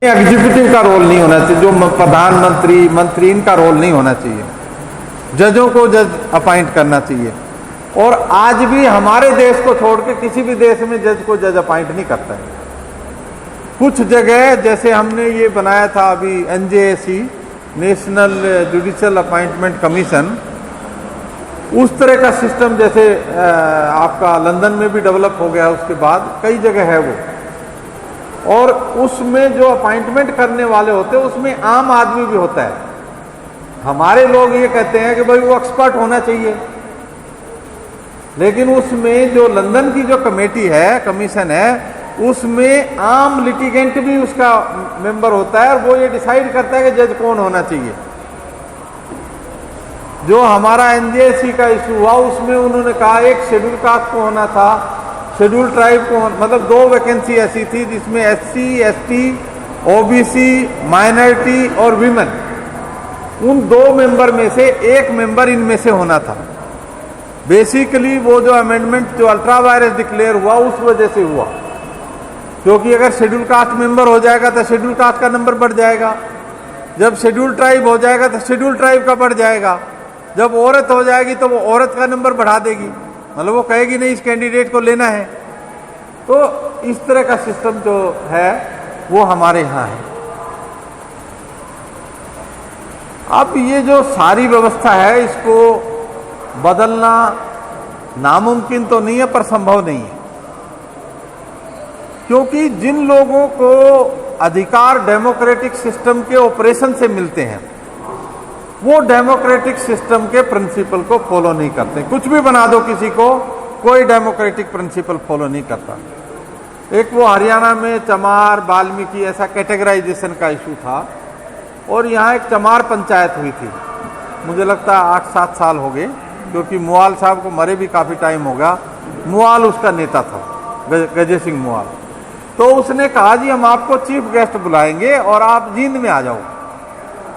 Executive का role नहीं होना चाहिए, जो प्रधानमंत्री मंत्री इनका रोल नहीं होना चाहिए। जजों को जज अपॉइंट करना चाहिए। और आज भी हमारे देश को छोड़ के किसी भी देश में जज को जज अपॉइंट नहीं करता है। कुछ जगह जैसे हमने ये बनाया था अभी NJAC, national judicial appointment commission, उस तरह का सिस्टम जैसे आपका लंदन में भी डेवलप हो गया, उसके बाद कई जगह है वो। और उसमें जो अपॉइंटमेंट करने वाले होते हैं उसमें आम आदमी भी होता है। हमारे लोग ये कहते हैं कि भाई वो एक्सपर्ट होना चाहिए, लेकिन उसमें जो लंदन की जो कमेटी है, कमीशन है, उसमें आम लिटिगेंट भी उसका मेंबर होता है और वो ये डिसाइड करता है कि जज कौन होना चाहिए। जो हमारा NJAC का इशू हुआ उसमें उन्होंने कहा एक शेड्यूल कास्ट को होना था, शेड्यूल ट्राइब को, मतलब 2 वैकेंसी ऐसी थी जिसमें SC, ST, OBC, माइनॉरिटी और विमेन, उन 2 मेंबर में से एक मेंबर इनमें से होना था। बेसिकली वो जो अमेंडमेंट जो अल्ट्रा वायरस डिक्लेयर हुआ उस वजह से हुआ, क्योंकि अगर शेड्यूल कास्ट मेंबर हो जाएगा तो शेड्यूल कास्ट का नंबर बढ़ जाएगा, जब शेड्यूल ट्राइब हो जाएगा तो शेड्यूल ट्राइब का बढ़ जाएगा, जब औरत हो जाएगी तो वो औरत का नंबर बढ़ा देगी, मतलब वो कहेगी नहीं इस कैंडिडेट को लेना है। तो इस तरह का सिस्टम जो है वो हमारे यहाँ है। अब ये जो सारी व्यवस्था है इसको बदलना नामुमकिन तो नहीं है, पर संभव नहीं है, क्योंकि जिन लोगों को अधिकार डेमोक्रेटिक सिस्टम के ऑपरेशन से मिलते हैं वो डेमोक्रेटिक सिस्टम के प्रिंसिपल को फॉलो नहीं करते। कुछ भी बना दो किसी को, कोई डेमोक्रेटिक प्रिंसिपल फॉलो नहीं करता। एक वो हरियाणा में चमार वाल्मीकि ऐसा कैटेगराइजेशन का इशू था, और यहाँ एक चमार पंचायत हुई थी, मुझे लगता है 8-7 साल हो गए, क्योंकि मुआल साहब को मरे भी काफ़ी टाइम हो गया। मुआल उसका नेता था, गजे सिंह मुआल। तो उसने कहा जी हम आपको चीफ गेस्ट बुलाएंगे और आप जींद में आ जाओ।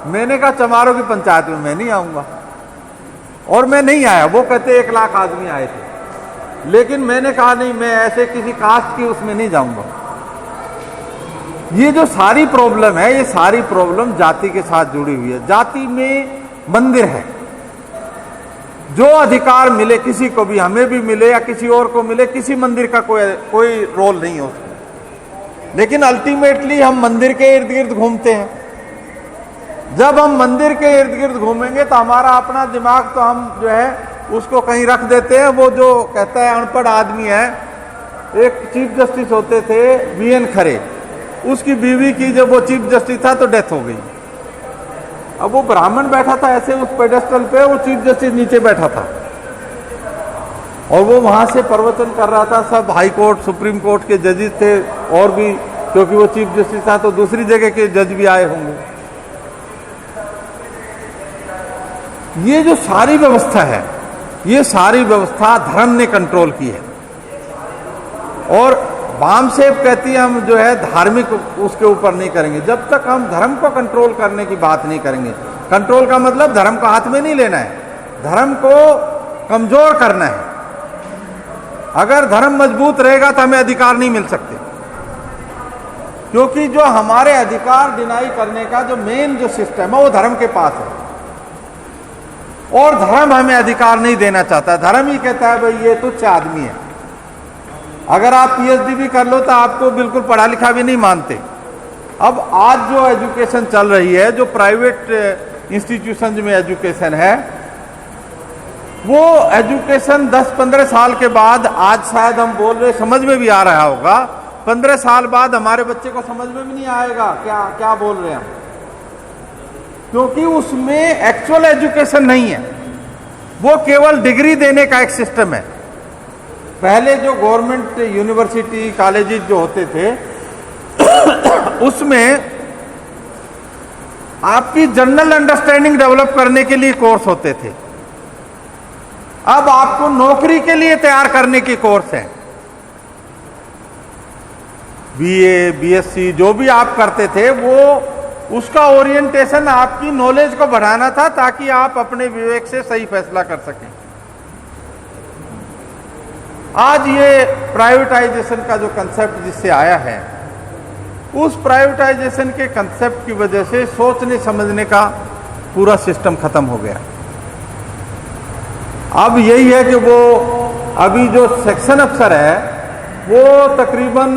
मैंने कहा चमारों की पंचायत में मैं नहीं आऊँगा, और मैं नहीं आया। वो कहते 1 लाख आदमी आए थे, लेकिन मैंने कहा नहीं, मैं ऐसे किसी कास्ट की उसमें नहीं जाऊँगा। ये जो सारी प्रॉब्लम है, ये सारी प्रॉब्लम जाति के साथ जुड़ी हुई है। जाति में मंदिर है, जो अधिकार मिले किसी को भी, हमें भी मिले या किसी और को मिले, किसी मंदिर का कोई रोल नहीं हो उसमें, लेकिन अल्टीमेटली हम मंदिर के इर्द गिर्द घूमते हैं। जब हम मंदिर के इर्द गिर्द घूमेंगे तो हमारा अपना दिमाग तो हम जो है उसको कहीं रख देते हैं। वो जो कहता है अनपढ़ आदमी है, एक चीफ जस्टिस होते थे VN खरे, उसकी बीवी की जब वो चीफ जस्टिस था तो डेथ हो गई। अब वो ब्राह्मण बैठा था ऐसे उस पेडेस्टल पे, वो चीफ जस्टिस नीचे बैठा था और वो वहां से प्रवचन कर रहा था। सब हाई कोर्ट सुप्रीम कोर्ट के जजेस थे, और भी, क्योंकि वो चीफ जस्टिस था तो दूसरी जगह के जज भी आए होंगे। ये जो सारी व्यवस्था है, ये सारी व्यवस्था धर्म ने कंट्रोल की है। और बामसेफ कहती है हम जो है धार्मिक उसके ऊपर नहीं करेंगे जब तक हम धर्म को कंट्रोल करने की बात नहीं करेंगे। कंट्रोल का मतलब धर्म को हाथ में नहीं लेना है, धर्म को कमजोर करना है। अगर धर्म मजबूत रहेगा तो हमें अधिकार नहीं मिल सकते, क्योंकि जो हमारे अधिकार डिनाई करने का जो मेन जो सिस्टम है वो धर्म के पास है, और धर्म हमें अधिकार नहीं देना चाहता। धर्म ही कहता है भाई ये तुच्छ आदमी है, अगर आप PhD भी कर लो तो आपको बिल्कुल पढ़ा लिखा भी नहीं मानते। अब आज जो एजुकेशन चल रही है, जो प्राइवेट इंस्टीट्यूशन में एजुकेशन है, वो एजुकेशन 10-15 साल के बाद, आज शायद हम बोल रहे समझ में भी आ रहा होगा, 15 साल बाद हमारे बच्चे को समझ में भी नहीं आएगा क्या क्या बोल रहे हैं हम, क्योंकि उसमें एक्चुअल एजुकेशन नहीं है, वो केवल डिग्री देने का एक सिस्टम है। पहले जो गवर्नमेंट यूनिवर्सिटी कॉलेजेस जो होते थे उसमें आपकी जनरल अंडरस्टैंडिंग डेवलप करने के लिए कोर्स होते थे। अब आपको नौकरी के लिए तैयार करने की कोर्स है। BA, BSc जो भी आप करते थे वो उसका ओरिएंटेशन आपकी नॉलेज को बढ़ाना था, ताकि आप अपने विवेक से सही फैसला कर सकें। आज ये प्राइवेटाइजेशन का जो कंसेप्ट जिससे आया है उस प्राइवेटाइजेशन के कंसेप्ट की वजह से सोचने समझने का पूरा सिस्टम खत्म हो गया। अब यही है कि वो अभी जो सेक्शन अफसर है वो तकरीबन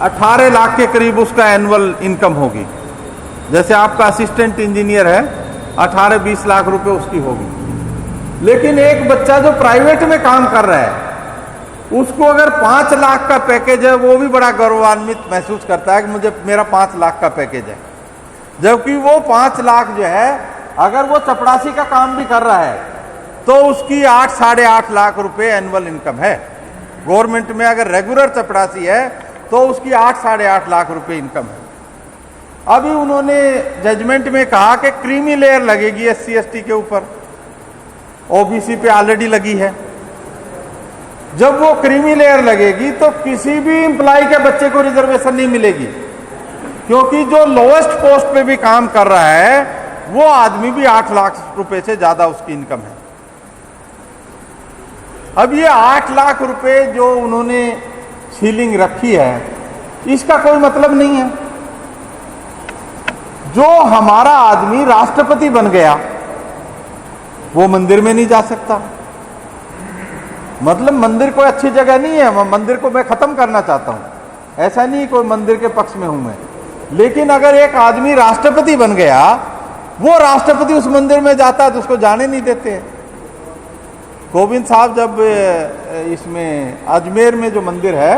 18 लाख के करीब उसका एनुअल इनकम होगी। जैसे आपका असिस्टेंट इंजीनियर है 18-20 लाख रुपए उसकी होगी। लेकिन एक बच्चा जो प्राइवेट में काम कर रहा है उसको अगर 5 लाख का पैकेज है, वो भी बड़ा गौरवान्वित महसूस करता है कि मुझे मेरा 5 लाख का पैकेज है। जबकि वो 5 लाख जो है अगर वो चपरासी का काम भी कर रहा है तो उसकी 8-8.5 लाख रुपए एनुअल इनकम है। गवर्नमेंट में अगर रेगुलर चपरासी है तो उसकी 8-8.5 लाख रुपए इनकम है। अभी उन्होंने जजमेंट में कहा कि क्रीमी लेयर लगेगी SC/ST के ऊपर, OBC पे ऑलरेडी लगी है। जब वो क्रीमी लेयर लगेगी तो किसी भी एम्प्लॉय के बच्चे को रिजर्वेशन नहीं मिलेगी, क्योंकि जो लोएस्ट पोस्ट पे भी काम कर रहा है वो आदमी भी 8 लाख रुपए से ज्यादा उसकी इनकम है। अब ये 8 लाख रुपए जो उन्होंने सीलिंग रखी है इसका कोई मतलब नहीं है। जो हमारा आदमी राष्ट्रपति बन गया वो मंदिर में नहीं जा सकता। मतलब मंदिर कोई अच्छी जगह नहीं है, मंदिर को मैं खत्म करना चाहता हूं, ऐसा नहीं कोई मंदिर के पक्ष में हूं मैं। लेकिन अगर एक आदमी राष्ट्रपति बन गया, वो राष्ट्रपति उस मंदिर में जाता है तो उसको जाने नहीं देते। गोविंद साहब जब इसमें अजमेर में जो मंदिर है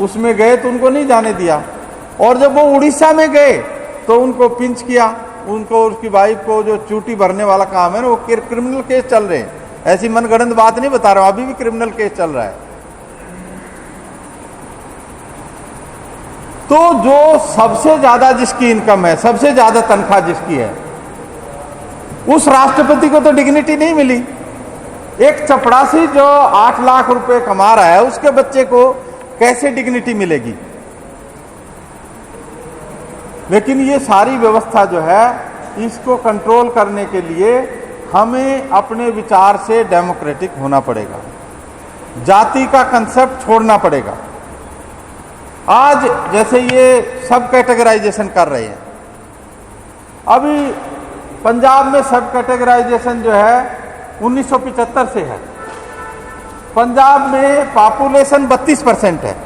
उसमें गए तो उनको नहीं जाने दिया, और जब वो उड़ीसा में गए तो उनको पिंच किया, उनको उसकी वाइफ को जो चूटी भरने वाला काम है ना, वो क्रिमिनल केस चल रहे हैं। ऐसी मनगढ़ंत बात नहीं बता रहा हूं, अभी भी क्रिमिनल केस चल रहा है। तो जो सबसे ज्यादा जिसकी इनकम है, सबसे ज्यादा तनख्वाह जिसकी है, उस राष्ट्रपति को तो डिग्निटी नहीं मिली। एक चपरासी जो 8 लाख रुपए कमा रहा है उसके बच्चे को कैसे डिग्निटी मिलेगी? लेकिन ये सारी व्यवस्था जो है इसको कंट्रोल करने के लिए हमें अपने विचार से डेमोक्रेटिक होना पड़ेगा, जाति का कंसेप्ट छोड़ना पड़ेगा। आज जैसे ये सब कैटेगराइजेशन कर रहे हैं, अभी पंजाब में सब कैटेगराइजेशन जो है 1975 से है। पंजाब में पॉपुलेशन 32% है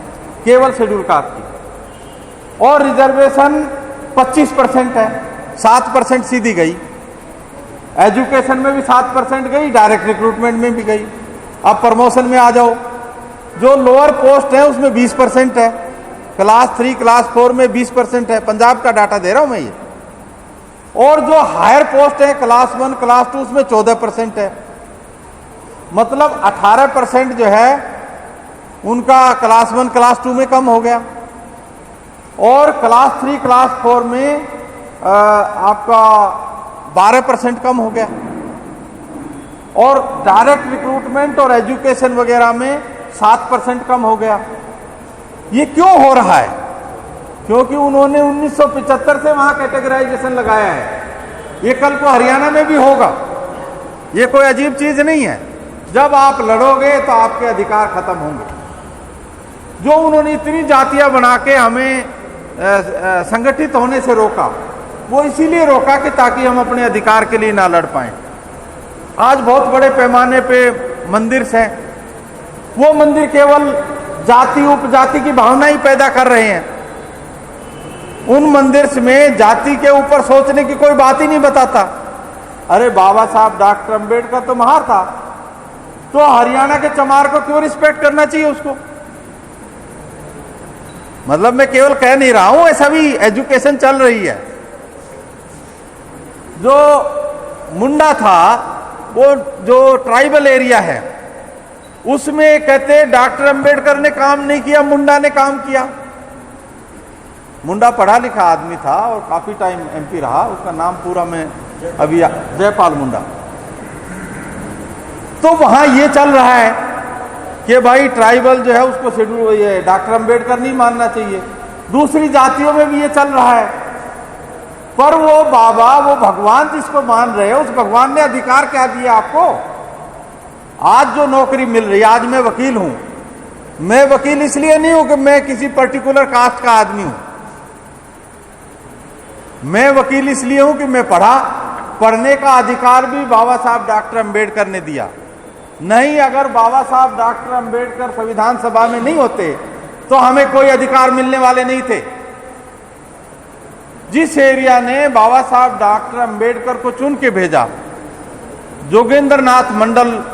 केवल शेड्यूल कास्ट की, और रिजर्वेशन 25% है, 7% सीधी गई। एजुकेशन में भी 7% गई, डायरेक्ट रिक्रूटमेंट में भी गई। अब प्रमोशन में आ जाओ, जो लोअर पोस्ट है उसमें 20% है, क्लास 3 क्लास 4 में 20% है। पंजाब का डाटा दे रहा हूं मैं ये। और जो हायर पोस्ट है क्लास 1 क्लास 2 उसमें 14% है। मतलब 18% जो है उनका क्लास 1 क्लास 2 में कम हो गया, और क्लास 3 क्लास 4 में आपका 12% कम हो गया, और डायरेक्ट रिक्रूटमेंट और एजुकेशन वगैरह में 7% कम हो गया। ये क्यों हो रहा है? क्योंकि उन्होंने 1975 से वहां कैटेगराइजेशन लगाया है। ये कल को हरियाणा में भी होगा, ये कोई अजीब चीज नहीं है। जब आप लड़ोगे तो आपके अधिकार खत्म होंगे। जो उन्होंने इतनी जातियां बना के हमें संगठित होने से रोका, वो इसीलिए रोका कि ताकि हम अपने अधिकार के लिए ना लड़ पाएं। आज बहुत बड़े पैमाने पे मंदिर हैं, वो मंदिर केवल जाति उपजाति की भावना ही पैदा कर रहे हैं। उन मंदिर में जाति के ऊपर सोचने की कोई बात ही नहीं बताता। अरे बाबा साहब डॉक्टर अंबेडकर तो महार था, तो हरियाणा के चमार को क्यों रिस्पेक्ट करना चाहिए उसको? मतलब मैं केवल कह नहीं रहा हूं, ऐसा भी एजुकेशन चल रही है। जो मुंडा था, वो जो ट्राइबल एरिया है, उसमें कहते डॉक्टर अंबेडकर ने काम नहीं किया, मुंडा ने काम किया। मुंडा पढ़ा लिखा आदमी था और काफी टाइम MP रहा, उसका नाम पूरा मैं अभी जयपाल मुंडा। तो वहां ये चल रहा है कि भाई ट्राइबल जो है उसको शेड्यूल, ये डॉक्टर अंबेडकर नहीं मानना चाहिए। दूसरी जातियों में भी ये चल रहा है। पर वो बाबा, वो भगवान जिसको मान रहे हो, उस भगवान ने अधिकार क्या दिया आपको? आज जो नौकरी मिल रही है, आज मैं वकील हूं, मैं वकील इसलिए नहीं हूं कि मैं किसी पर्टिकुलर कास्ट का आदमी हूं। मैं वकील इसलिए हूं कि मैं पढ़ा, पढ़ने का अधिकार भी बाबा साहब डॉक्टर अंबेडकर ने दिया। नहीं, अगर बाबा साहब डॉक्टर अंबेडकर संविधान सभा में नहीं होते तो हमें कोई अधिकार मिलने वाले नहीं थे। जिस एरिया ने बाबा साहब डॉक्टर अंबेडकर को चुन के भेजा, जोगेंद्र नाथ मंडल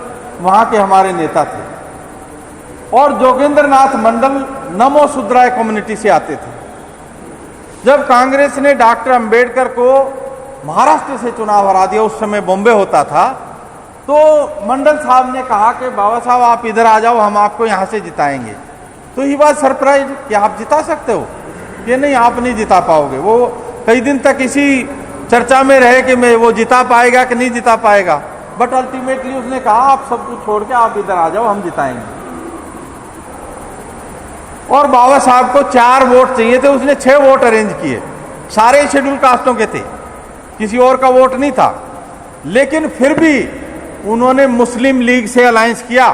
वहां के हमारे नेता थे, और जोगेंद्र नाथ मंडल नमो सुधराय कम्युनिटी से आते थे। जब कांग्रेस ने डॉक्टर अंबेडकर को महाराष्ट्र से चुनाव हरा दिया, उस समय बॉम्बे होता था, तो मंडल साहब ने कहा कि बाबा साहब आप इधर आ जाओ, हम आपको यहां से जिताएंगे। तो ये बात सरप्राइज कि आप जिता सकते हो, ये नहीं, आप नहीं जिता पाओगे। वो कई दिन तक इसी चर्चा में रहे कि मैं वो जिता पाएगा कि नहीं जिता पाएगा, बट अल्टीमेटली उसने कहा आप सब कुछ छोड़ के आप इधर आ जाओ, हम जिताएंगे। और बाबा साहब को 4 वोट चाहिए थे, उसने 6 वोट अरेंज किए, सारे शेड्यूल कास्टों के थे, किसी और का वोट नहीं था। लेकिन फिर भी उन्होंने मुस्लिम लीग से अलायंस किया,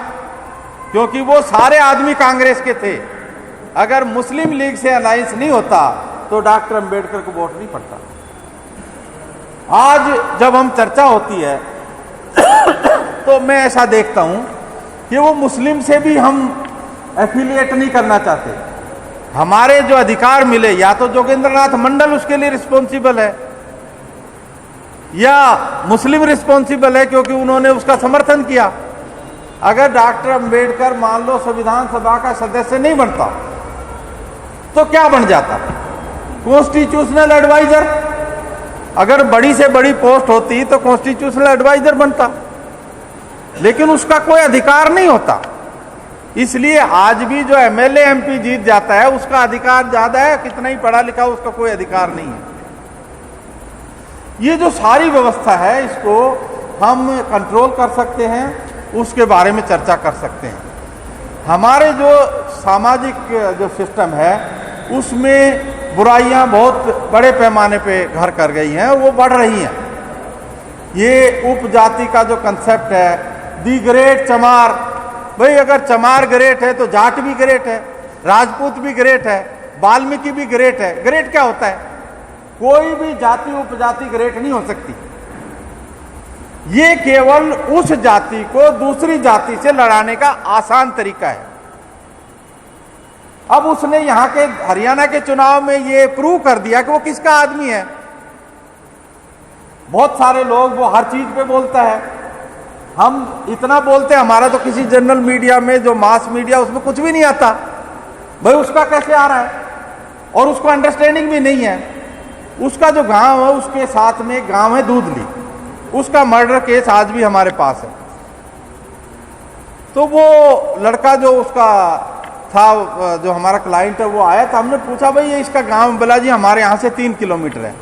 क्योंकि वो सारे आदमी कांग्रेस के थे। अगर मुस्लिम लीग से अलायंस नहीं होता तो डॉक्टर अंबेडकर को वोट नहीं पड़ता। आज जब हम चर्चा होती है तो मैं ऐसा देखता हूं कि वो मुस्लिम से भी हम एफिलिएट नहीं करना चाहते। हमारे जो अधिकार मिले, या तो जोगेंद्र नाथ मंडल उसके लिए रिस्पॉन्सिबल है, या मुस्लिम रिस्पॉन्सिबल है क्योंकि उन्होंने उसका समर्थन किया। अगर डॉक्टर अंबेडकर मान लो संविधान सभा का सदस्य नहीं बनता तो क्या बन जाता? Constitutional adviser. अगर बड़ी से बड़ी पोस्ट होती तो कॉन्स्टिट्यूशनल एडवाइजर बनता, लेकिन उसका कोई अधिकार नहीं होता। इसलिए आज भी जो एमएलए एमपी जीत जाता है उसका अधिकार ज्यादा है, कितना ही पढ़ा लिखा उसका कोई अधिकार नहीं है। ये जो सारी व्यवस्था है इसको हम कंट्रोल कर सकते हैं, उसके बारे में चर्चा कर सकते हैं। हमारे जो सामाजिक जो सिस्टम है उसमें बुराइयां बहुत बड़े पैमाने पे घर कर गई हैं, वो बढ़ रही हैं। ये उपजाति का जो कंसेप्ट है, दी ग्रेट चमार, भाई अगर चमार ग्रेट है तो जाट भी ग्रेट है, राजपूत भी ग्रेट है, वाल्मीकि भी ग्रेट है। ग्रेट क्या होता है? कोई भी जाति उपजाति ग्रेट नहीं हो सकती। ये केवल उस जाति को दूसरी जाति से लड़ाने का आसान तरीका है। अब उसने यहां के हरियाणा के चुनाव में ये प्रूव कर दिया कि वो किसका आदमी है। बहुत सारे लोग वो हर चीज पे बोलता है, हम इतना बोलते हैं, हमारा तो किसी जनरल मीडिया में जो मास मीडिया उसमें कुछ भी नहीं आता। भाई उसका कैसे आ रहा है? और उसको अंडरस्टैंडिंग भी नहीं है। उसका जो गांव है उसके साथ में एक गांव है दूधली, उसका मर्डर केस आज भी हमारे पास है। तो वो लड़का जो उसका था, जो हमारा क्लाइंट है, वो आया था, हमने पूछा भाई ये इसका गांव, बोला जी हमारे यहाँ से 3 किलोमीटर है।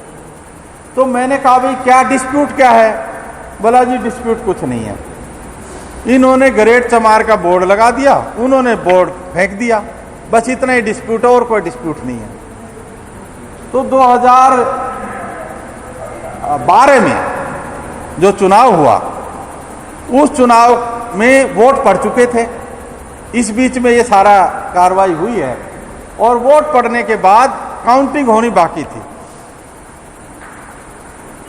तो मैंने कहा भाई क्या डिस्प्यूट क्या है? बोला जी डिस्प्यूट कुछ नहीं है, इन्होंने ग्रेट चमार का बोर्ड लगा दिया, उन्होंने बोर्ड फेंक दिया, बस इतना ही डिस्प्यूट है और कोई डिस्प्यूट नहीं है। तो 2012 में जो चुनाव हुआ, उस चुनाव में वोट पड़ चुके थे। इस बीच में ये सारा कार्रवाई हुई है, और वोट पड़ने के बाद काउंटिंग होनी बाकी थी।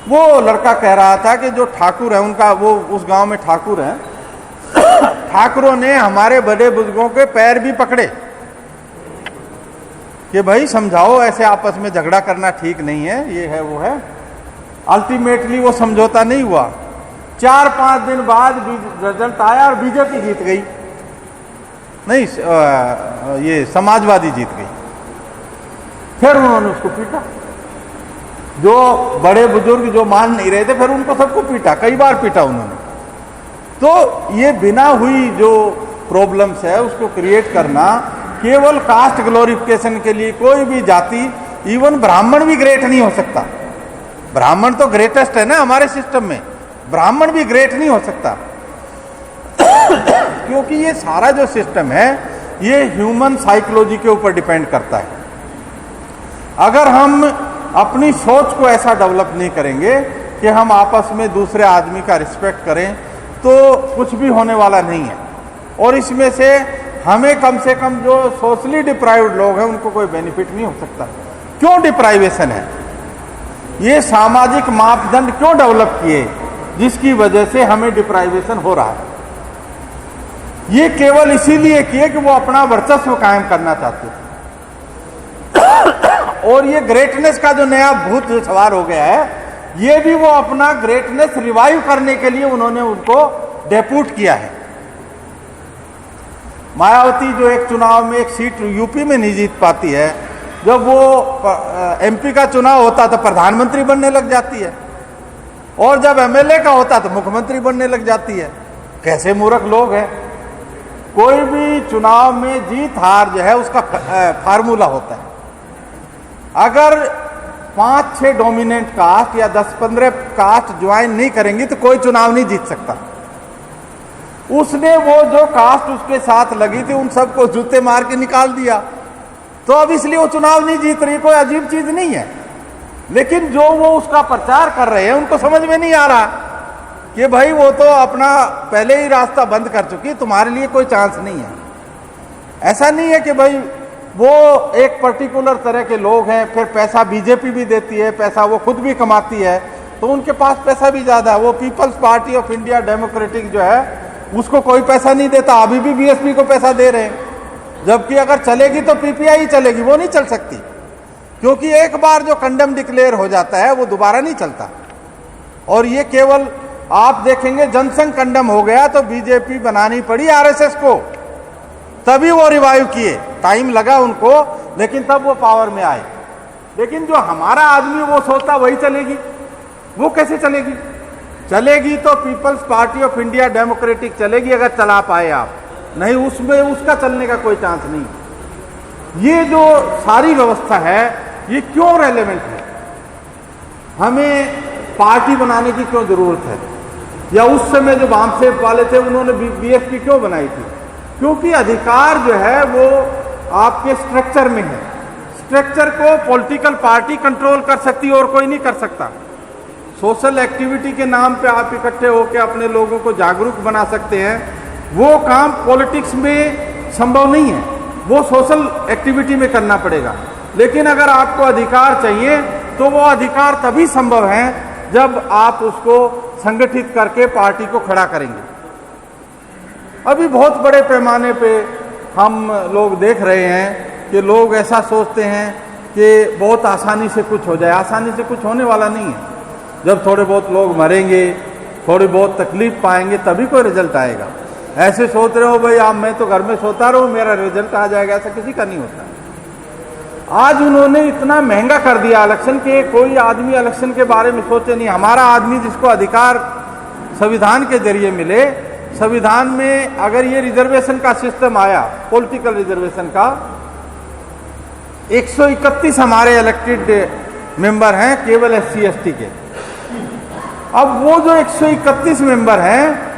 वो लड़का कह रहा था कि जो ठाकुर है उनका, वो उस गांव में ठाकुर हैं, ठाकुरों ने हमारे बड़े बुजुर्गों के पैर भी पकड़े कि भाई समझाओ, ऐसे आपस में झगड़ा करना ठीक नहीं है, ये है वो है। अल्टीमेटली वो समझौता नहीं हुआ। 4-5 दिन बाद रिजल्ट आया और बीजेपी जीत गई, नहीं ये समाजवादी जीत गई। फिर उन्होंने उसको पीटा, जो बड़े बुजुर्ग जो मान नहीं रहे थे, फिर उनको सबको पीटा, कई बार पीटा उन्होंने। तो ये बिना हुई जो प्रॉब्लम्स है उसको क्रिएट करना, केवल कास्ट ग्लोरिफिकेशन के लिए कोई भी जाति, इवन ब्राह्मण भी ग्रेट नहीं हो सकता। ब्राह्मण तो ग्रेटेस्ट है ना हमारे सिस्टम में, ब्राह्मण भी ग्रेट नहीं हो सकता। क्योंकि ये सारा जो सिस्टम है ये ह्यूमन साइकोलॉजी के ऊपर डिपेंड करता है। अगर हम अपनी सोच को ऐसा डेवलप नहीं करेंगे कि हम आपस में दूसरे आदमी का रिस्पेक्ट करें, तो कुछ भी होने वाला नहीं है। और इसमें से हमें कम से कम जो सोशली डिप्राइव्ड लोग हैं उनको कोई बेनिफिट नहीं हो सकता। क्यों डिप्राइवेशन है? ये सामाजिक मापदंड क्यों डेवलप किए जिसकी वजह से हमें डिप्राइवेशन हो रहा है? ये केवल इसीलिए किए कि वो अपना वर्चस्व कायम करना चाहते थे। और ये ग्रेटनेस का जो नया भूत जो सवार हो गया है, ये भी वो अपना ग्रेटनेस रिवाइव करने के लिए उन्होंने उनको डेप्यूट किया है। मायावती जो एक चुनाव में एक सीट यूपी में नहीं जीत पाती है, जब वो एमपी का चुनाव होता तो प्रधानमंत्री बनने लग जाती है, और जब एमएलए का होता तो मुख्यमंत्री बनने लग जाती है। कैसे मूर्ख लोग हैं। कोई भी चुनाव में जीत हार जो है उसका फार्मूला होता है। अगर 5-6 डोमिनेंट कास्ट या 10-15 कास्ट ज्वाइन नहीं करेंगी तो कोई चुनाव नहीं जीत सकता। उसने वो जो कास्ट उसके साथ लगी थी उन सबको जूते मार के निकाल दिया, तो अब इसलिए वो चुनाव नहीं जीत रही। कोई अजीब चीज नहीं है। लेकिन जो वो उसका प्रचार कर रहे हैं उनको समझ में नहीं आ रहा कि भाई वो तो अपना पहले ही रास्ता बंद कर चुकी, तुम्हारे लिए कोई चांस नहीं है। ऐसा नहीं है कि भाई वो एक पर्टिकुलर तरह के लोग हैं, फिर पैसा बीजेपी भी देती है, पैसा वो खुद भी कमाती है, तो उनके पास पैसा भी ज्यादा है। वो People's Party of India Democratic जो है उसको कोई पैसा नहीं देता, अभी भी बीएसपी को पैसा दे रहे हैं। जबकि अगर चलेगी तो पीपीआई ही चलेगी, वो नहीं चल सकती, क्योंकि एक बार जो कंडेम डिक्लेयर हो जाता है वो दोबारा नहीं चलता। और ये केवल आप देखेंगे जनसंघ कंडेम हो गया तो बीजेपी बनानी पड़ी आरएसएस को, तभी वो रिवाइव किए। टाइम लगा उनको, लेकिन तब वो पावर में आए। लेकिन जो हमारा आदमी वो सोचता वही चलेगी, वो कैसे चलेगी? चलेगी तो People's Party of India Democratic चलेगी, अगर चला पाए आप, नहीं उसमें उसका चलने का कोई चांस नहीं। ये जो सारी व्यवस्था है ये क्यों रेलेवेंट है? हमें पार्टी बनाने की क्यों जरूरत है? या उस समय जो वामसेफ वाले थे उन्होंने बीएसपी क्यों बनाई थी? क्योंकि अधिकार जो है वो आपके स्ट्रक्चर में है। स्ट्रक्चर को पॉलिटिकल पार्टी कंट्रोल कर सकती है और कोई नहीं कर सकता। सोशल एक्टिविटी के नाम पे आप इकट्ठे होकर अपने लोगों को जागरूक बना सकते हैं, वो काम पॉलिटिक्स में संभव नहीं है, वो सोशल एक्टिविटी में करना पड़ेगा। लेकिन अगर आपको अधिकार चाहिए तो वो अधिकार तभी संभव है जब आप उसको संगठित करके पार्टी को खड़ा करेंगे। अभी बहुत बड़े पैमाने पे हम लोग देख रहे हैं कि लोग ऐसा सोचते हैं कि बहुत आसानी से कुछ हो जाए। आसानी से कुछ होने वाला नहीं है। जब थोड़े बहुत लोग मरेंगे, थोड़ी बहुत तकलीफ पाएंगे, तभी कोई रिजल्ट आएगा। ऐसे सोच रहे हो भाई आप मैं तो घर में सोता रहूं मेरा रिजल्ट आ जाएगा, ऐसा किसी का नहीं होता। आज उन्होंने इतना महंगा कर दिया इलेक्शन के कोई आदमी इलेक्शन के बारे में सोचे नहीं। हमारा आदमी जिसको अधिकार संविधान के जरिए मिले, संविधान में अगर ये रिजर्वेशन का सिस्टम आया, पॉलिटिकल रिजर्वेशन का, 131 हमारे इलेक्टेड मेंबर हैं केवल SC ST के। अब वो जो 131 मेंबर हैं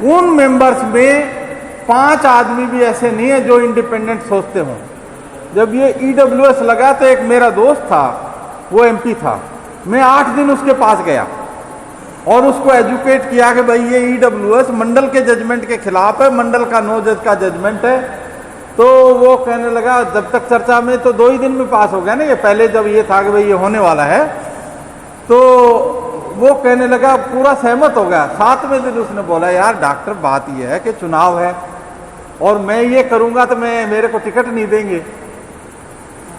उन मेंबर्स में 5 आदमी भी ऐसे नहीं है जो इंडिपेंडेंट सोचते हों। जब ये EWS लगा तो एक मेरा दोस्त था, वो MP था, मैं 8 दिन उसके पास गया और उसको एजुकेट किया कि भाई ये EWS मंडल के जजमेंट के खिलाफ है, मंडल का 9 जज का जजमेंट है। तो वो कहने लगा, जब तक चर्चा में तो 2 ही दिन में पास हो गया ना, ये पहले जब ये था कि भाई ये होने वाला है, तो वो कहने लगा, पूरा सहमत हो गया। 7वें दिन उसने बोला, यार डॉक्टर बात ये है कि चुनाव है और मैं ये करूंगा तो मेरे को टिकट नहीं देंगे।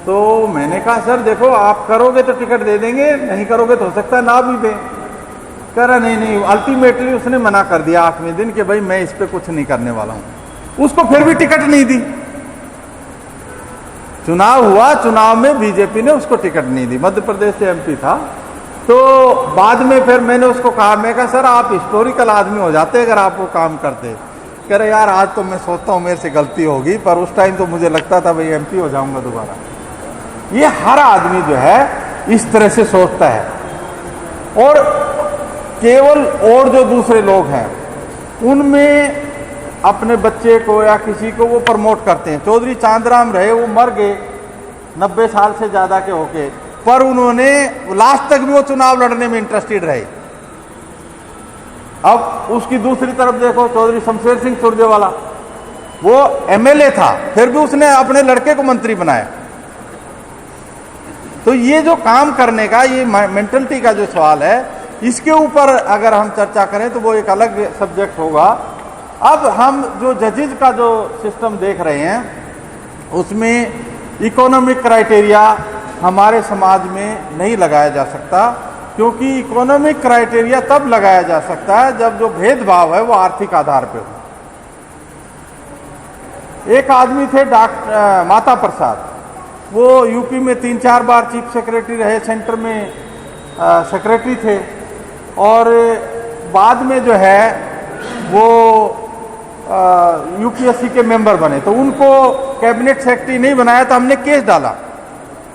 तो मैंने कहा सर देखो आप करोगे तो टिकट दे देंगे, नहीं करोगे तो हो सकता है ना भी दें। कह रहा नहीं। अल्टीमेटली उसने मना कर दिया 8वें दिन कि भाई मैं इस पे कुछ नहीं करने वाला हूं। उसको फिर भी टिकट नहीं दी। चुनाव हुआ, चुनाव में बीजेपी ने उसको टिकट नहीं दी। मध्य प्रदेश से MP था। तो बाद में फिर मैंने उसको कहा, मैं कहा सर आप हिस्टोरिकल आदमी हो जाते अगर आप वो काम करते। कह रहे यार आज तो मैं सोचता हूँ मेरे से गलती होगी, पर उस टाइम तो मुझे लगता था भाई MP हो जाऊंगा दोबारा। ये हर आदमी जो है इस तरह से सोचता है। और केवल और जो दूसरे लोग हैं उनमें अपने बच्चे को या किसी को वो प्रमोट करते हैं। चौधरी चांदराम रहे, वो मर गए 90 साल से ज्यादा के होके, पर उन्होंने लास्ट तक भी वो चुनाव लड़ने में इंटरेस्टेड रहे। अब उसकी दूसरी तरफ देखो, चौधरी शमशेर सिंह सुरजेवाला, वो एमएलए था, फिर भी उसने अपने लड़के को मंत्री बनाया। तो ये जो काम करने का, ये मेंटलिटी का जो सवाल है, इसके ऊपर अगर हम चर्चा करें तो वो एक अलग सब्जेक्ट होगा। अब हम जो जजेस का जो सिस्टम देख रहे हैं, उसमें इकोनॉमिक क्राइटेरिया हमारे समाज में नहीं लगाया जा सकता, क्योंकि इकोनॉमिक क्राइटेरिया तब लगाया जा सकता है जब जो भेदभाव है वो आर्थिक आधार पे हो। एक आदमी थे माता प्रसाद, वो यूपी में 3-4 बार चीफ सेक्रेटरी रहे, सेंटर में सेक्रेटरी थे, और बाद में जो है वो यूपीएससी के मेंबर बने। तो उनको कैबिनेट सेक्रेटरी नहीं बनाया, तो हमने केस डाला।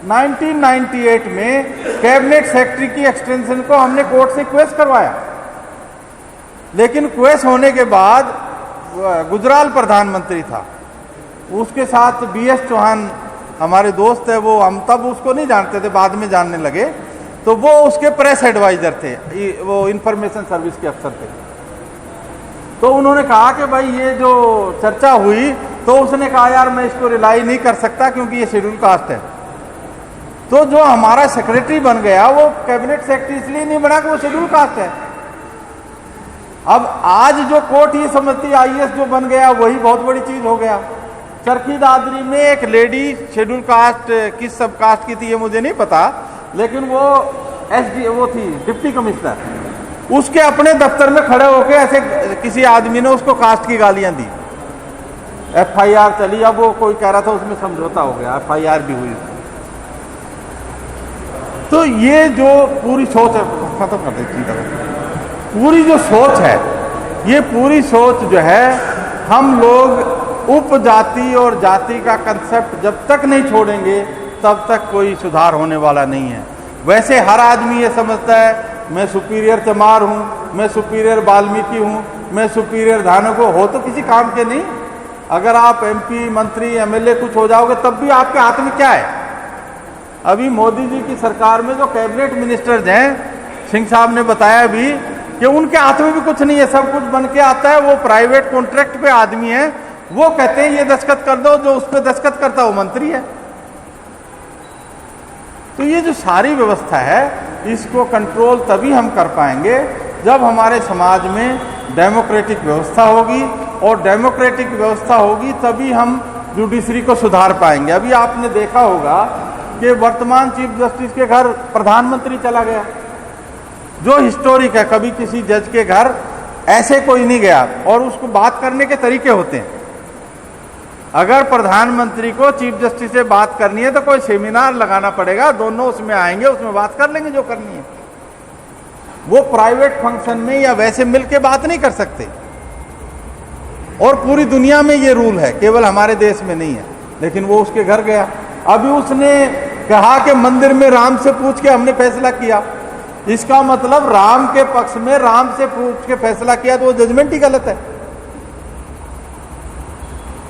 1998 में कैबिनेट सेक्रेटरी की एक्सटेंशन को हमने कोर्ट से क्वेश करवाया, लेकिन क्वेश होने के बाद गुजराल प्रधानमंत्री था, उसके साथ बीएस चौहान हमारे दोस्त है, वो हम तब उसको नहीं जानते थे, बाद में जानने लगे, तो वो उसके प्रेस एडवाइजर थे, वो इंफॉर्मेशन सर्विस के अफसर थे। तो उन्होंने कहा कि भाई ये जो चर्चा हुई, तो उसने कहा यार मैं इसको रिलाई नहीं कर सकता क्योंकि ये शेड्यूल कास्ट है। तो जो हमारा सेक्रेटरी बन गया वो कैबिनेट सेक्रेटरी इसलिए नहीं बना कि वो शेड्यूल कास्ट है। अब आज जो कोर्ट ये समझती आईएएस जो बन गया वही बहुत बड़ी चीज हो गया। चरखी दादरी में एक लेडी शेड्यूल कास्ट, किस सब कास्ट की थी ये मुझे नहीं पता, लेकिन वो वो थी डिप्टी कमिश्नर, उसके अपने दफ्तर में खड़े होकर ऐसे किसी आदमी ने उसको कास्ट की गालियां दी, एफआईआर चली। अब वो कोई कह रहा था उसमें समझौता हो गया, एफआईआर भी हुई। तो ये जो पूरी सोच है, खत्म कर देती, पूरी जो सोच है, ये पूरी सोच जो है, हम लोग उपजाति और जाति का कंसेप्ट जब तक नहीं छोड़ेंगे तब तक कोई सुधार होने वाला नहीं है। वैसे हर आदमी ये समझता है मैं सुपीरियर चमार हूँ, मैं सुपीरियर वाल्मीकि हूँ, मैं सुपीरियर धानक हो तो किसी काम के नहीं। अगर आप एमपी, मंत्री, एमएलए कुछ हो जाओगे तब भी आपके हाथ में क्या है। अभी मोदी जी की सरकार में जो कैबिनेट मिनिस्टर्स हैं, सिंह साहब ने बताया भी कि उनके हाथ में भी कुछ नहीं है, सब कुछ बन के आता है। वो प्राइवेट कॉन्ट्रैक्ट पे आदमी है, वो कहते हैं ये दस्तखत कर दो, जो उस पर दस्तखत करता वो मंत्री है। तो ये जो सारी व्यवस्था है, इसको कंट्रोल तभी हम कर पाएंगे जब हमारे समाज में डेमोक्रेटिक व्यवस्था होगी, और डेमोक्रेटिक व्यवस्था होगी तभी हम जुडिशरी को सुधार पाएंगे। अभी आपने देखा होगा कि वर्तमान चीफ जस्टिस के घर प्रधानमंत्री चला गया, जो हिस्टोरिक है। कभी किसी जज के घर ऐसे कोई नहीं गया, और उसको बात करने के तरीके होते हैं। अगर प्रधानमंत्री को चीफ जस्टिस से बात करनी है तो कोई सेमिनार लगाना पड़ेगा, दोनों उसमें आएंगे, उसमें बात कर लेंगे जो करनी है। वो प्राइवेट फंक्शन में या वैसे मिलके बात नहीं कर सकते, और पूरी दुनिया में ये रूल है, केवल हमारे देश में नहीं है। लेकिन वो उसके घर गया, अभी उसने कहा कि मंदिर में राम से पूछ के हमने फैसला किया। इसका मतलब राम के पक्ष में राम से पूछ के फैसला किया तो वो जजमेंट ही गलत है।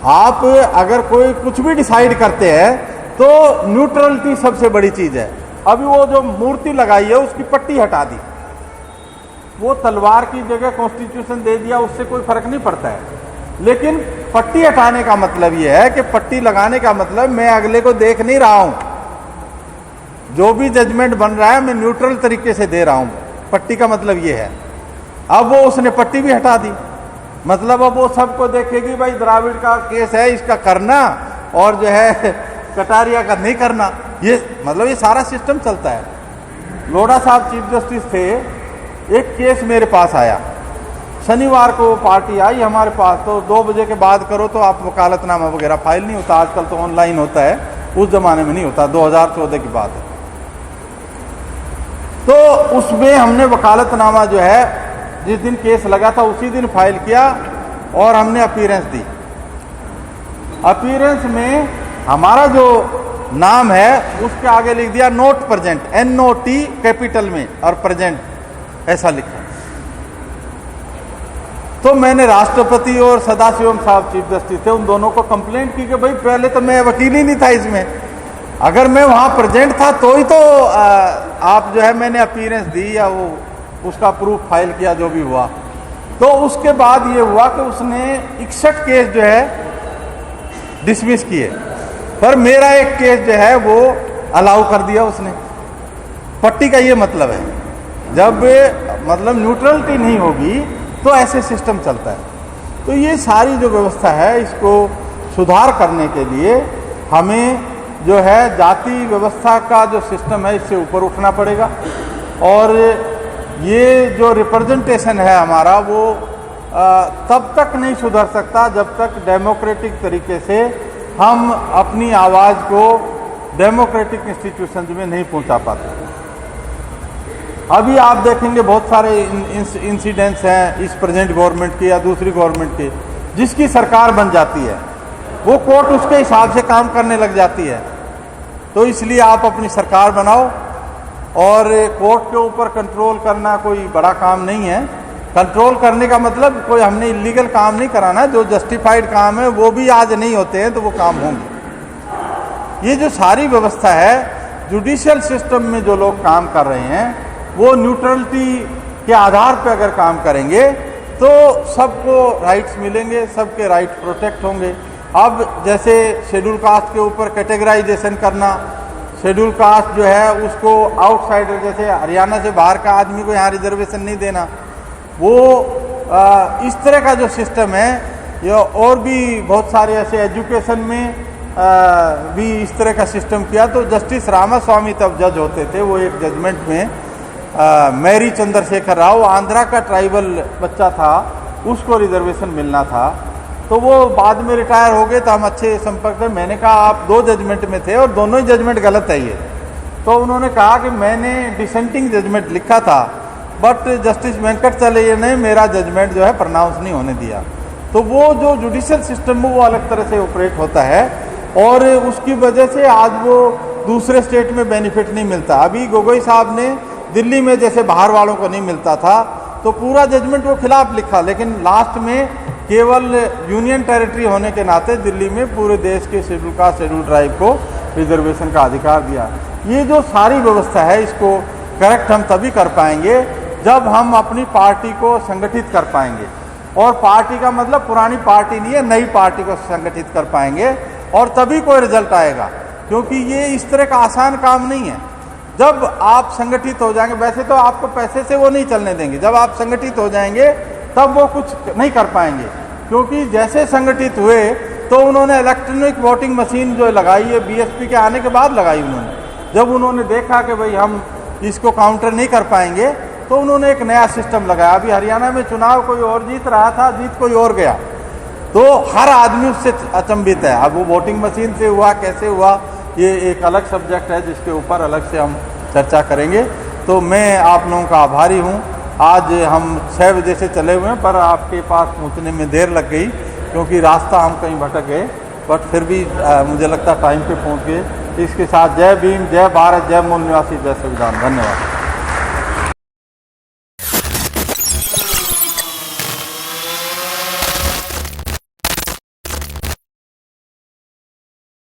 आप अगर कोई कुछ भी डिसाइड करते हैं तो न्यूट्रलिटी सबसे बड़ी चीज है। अभी वो जो मूर्ति लगाई है उसकी पट्टी हटा दी, वो तलवार की जगह कॉन्स्टिट्यूशन दे दिया, उससे कोई फर्क नहीं पड़ता है। लेकिन पट्टी हटाने का मतलब ये है कि पट्टी लगाने का मतलब मैं अगले को देख नहीं रहा हूं, जो भी जजमेंट बन रहा है मैं न्यूट्रल तरीके से दे रहा हूं। पट्टी का मतलब ये है। अब वो उसने पट्टी भी हटा दी, मतलब अब वो सबको देखेगी भाई द्राविड़ का केस है, इसका करना, और जो है कटारिया का नहीं करना। ये मतलब ये सारा सिस्टम चलता है। लोढ़ा साहब चीफ जस्टिस थे, एक केस मेरे पास आया, शनिवार को पार्टी आई हमारे पास, तो 2 बजे के बाद करो तो आप वकालतनामा वगैरह फाइल नहीं होता, आजकल तो ऑनलाइन होता है, उस जमाने में नहीं होता, 2014 की बात है। तो उसमें हमने वकालतनामा जो है जिस दिन केस लगा था उसी दिन फाइल किया, और हमने अपीयरेंस दी। अपीयरेंस में हमारा जो नाम है उसके आगे लिख दिया नोट प्रेजेंट, NOT कैपिटल में, और प्रेजेंट ऐसा लिखा। तो मैंने राष्ट्रपति और सदाशिवम साहब चीफ जस्टिस थे, उन दोनों को कंप्लेंट की कि भाई पहले तो मैं वकील ही नहीं था इसमें, अगर मैं वहां प्रेजेंट था तो ही तो आप जो है मैंने अपीयरेंस दी या वो उसका प्रूफ फाइल किया, जो भी हुआ। तो उसके बाद ये हुआ कि उसने 61 केस जो है डिसमिस किए, पर मेरा एक केस जो है वो अलाउ कर दिया उसने। पट्टी का ये मतलब है, जब मतलब न्यूट्रलिटी नहीं होगी तो ऐसे सिस्टम चलता है। तो ये सारी जो व्यवस्था है इसको सुधार करने के लिए हमें जो है जाति व्यवस्था का जो सिस्टम है इससे ऊपर उठना पड़ेगा। और ये जो रिप्रेजेंटेशन है हमारा वो तब तक नहीं सुधर सकता जब तक डेमोक्रेटिक तरीके से हम अपनी आवाज़ को डेमोक्रेटिक इंस्टीट्यूशंस में नहीं पहुंचा पाते। अभी आप देखेंगे बहुत सारे इंसिडेंट्स हैं इस प्रेजेंट गवर्नमेंट के या दूसरी गवर्नमेंट के, जिसकी सरकार बन जाती है वो कोर्ट उसके हिसाब से काम करने लग जाती है। तो इसलिए आप अपनी सरकार बनाओ, और कोर्ट के ऊपर कंट्रोल करना कोई बड़ा काम नहीं है। कंट्रोल करने का मतलब कोई हमने इलीगल काम नहीं कराना, जो जस्टिफाइड काम है वो भी आज नहीं होते हैं तो वो काम होंगे। ये जो सारी व्यवस्था है जुडिशियल सिस्टम में जो लोग काम कर रहे हैं वो न्यूट्रलिटी के आधार पर अगर काम करेंगे तो सबको राइट्स मिलेंगे, सबके राइट प्रोटेक्ट होंगे। अब जैसे शेड्यूल कास्ट के ऊपर कैटेगराइजेशन करना, शेड्यूल कास्ट जो है उसको आउटसाइडर, जैसे हरियाणा से बाहर का आदमी को यहाँ रिजर्वेशन नहीं देना, वो इस तरह का जो सिस्टम है, या और भी बहुत सारे ऐसे एजुकेशन में भी इस तरह का सिस्टम किया। तो जस्टिस रामास्वामी तब जज होते थे, वो एक जजमेंट में मैरी चंद्रशेखर राव, आंध्रा का ट्राइबल बच्चा था, उसको रिजर्वेशन मिलना था। तो वो बाद में रिटायर हो गए तो हम अच्छे संपर्क में, मैंने कहा आप 2 जजमेंट में थे और दोनों ही जजमेंट गलत है ये। तो उन्होंने कहा कि मैंने डिसेंटिंग जजमेंट लिखा था, बट जस्टिस वेंकटचलैया ने मेरा जजमेंट जो है प्रनाउंस नहीं होने दिया। तो वो जो जुडिशियल सिस्टम है वो अलग तरह से ऑपरेट होता है, और उसकी वजह से आज वो दूसरे स्टेट में बेनिफिट नहीं मिलता। अभी गोगोई साहब ने दिल्ली में जैसे बाहर वालों को नहीं मिलता था तो पूरा जजमेंट वो खिलाफ लिखा, लेकिन लास्ट में केवल यूनियन टेरिटरी होने के नाते दिल्ली में पूरे देश के शेड्यूल कास्ट शेड्यूल ट्राइब को रिजर्वेशन का अधिकार दिया। ये जो सारी व्यवस्था है इसको करेक्ट हम तभी कर पाएंगे जब हम अपनी पार्टी को संगठित कर पाएंगे। और पार्टी का मतलब पुरानी पार्टी नहीं है, नई पार्टी को संगठित कर पाएंगे और तभी कोई रिजल्ट आएगा, क्योंकि ये इस तरह का आसान काम नहीं है। जब आप संगठित हो जाएंगे, वैसे तो आपको पैसे से वो नहीं चलने देंगे, जब आप संगठित हो जाएंगे तब वो कुछ नहीं कर पाएंगे। क्योंकि जैसे संगठित हुए तो उन्होंने इलेक्ट्रॉनिक वोटिंग मशीन जो लगाई है बीएसपी के आने के बाद लगाई उन्होंने, जब उन्होंने देखा कि भाई हम इसको काउंटर नहीं कर पाएंगे तो उन्होंने एक नया सिस्टम लगाया। अभी हरियाणा में चुनाव कोई और जीत रहा था, जीत कोई और गया, तो हर आदमी उससे अचंभित है। अब वो वोटिंग मशीन से हुआ, कैसे हुआ, ये एक अलग सब्जेक्ट है जिसके ऊपर अलग से हम चर्चा करेंगे। तो मैं आप लोगों का आभारी हूँ। आज हम 6 बजे से चले हुए हैं, पर आपके पास पहुँचने में देर लग गई क्योंकि रास्ता हम कहीं भटक गए, बट फिर भी मुझे लगता टाइम पे पहुँच गए। इसके साथ जय भीम, जय भारत, जय मूल निवासी, जय संविधान। धन्यवाद।